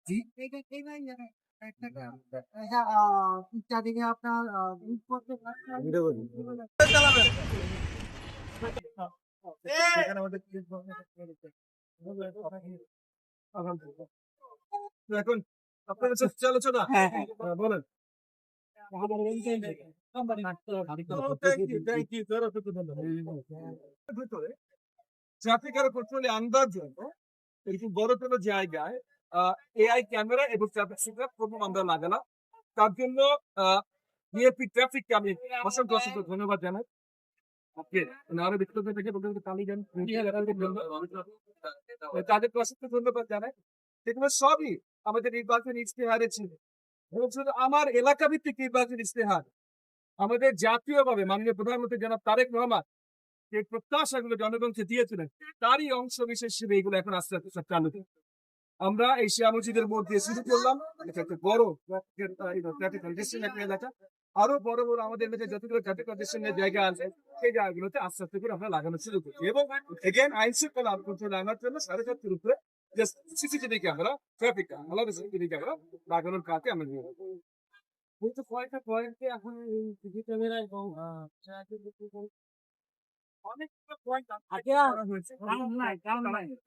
জি। হ্যাঁ, চারদিকে আপনার চালাবেন। এখন আপনার কাছে আলোচনা হ্যাঁ হ্যাঁ বলেন। থ্যাংক ইউ স্যার, আপনাকে ধন্যবাদ। ভিতরে ট্রাফিক আরো কন্ট্রোলে আনবার জন্য এরকম বড় কোনো জায়গায় এআই ক্যামেরা এবং ট্রাফিক সিগন্যাল প্রথম আমরা লাগালাম। তার জন্য বিএপি ট্রাফিককে আমি অসংখ্য অসংখ্য ধন্যবাদ জানাই। ওকে, আরো ব্যক্তিগত থেকে বলতে তালিগান তাদেরকে অসংখ্য ধন্যবাদ জানাই। এগুলো সবই আমাদের নির্বাচন ইশতেহারে ছিল এবং শুধু আমার এলাকা ভিত্তিক নির্বাচন ইশতেহার, আমাদের জাতীয়ভাবে মাননীয় প্রধানমন্ত্রী জনাব তারেক রহমান যে প্রত্যাশাগুলো জনগণকে দিয়েছিলেন তারই অংশ বিশেষ হিসেবে এগুলো এখন আস্তে আস্তে সব চালু হচ্ছে। আমরা এই শিয়া মসজিদের মোড় দিয়ে শুরু করলাম, এটা একটা বড় ট্রাফিক কনজেশন একটা এলাকা। আরো বড় বড় আমাদের এলাকায় যতগুলো ট্রাফিক কনজেশনের জায়গা আছে সেই জায়গাগুলোতে আস্তে আস্তে করে আমরা লাগানো শুরু করছি এবং এগেন আইন শৃঙ্খলা কন্ট্রোল আনার জন্য 7.5 উপরে সিসিটিভি ক্যামেরা, ট্রাফিক আলাদা সিসিটিভি ক্যামেরা লাগানোর কাজে আমরা নিয়ে যাবো। কিন্তু কয়েকটা পয়েন্টে এখন এই সিসি ক্যামেরা এবং অনেক পয়েন্ট আগে হয়েছে।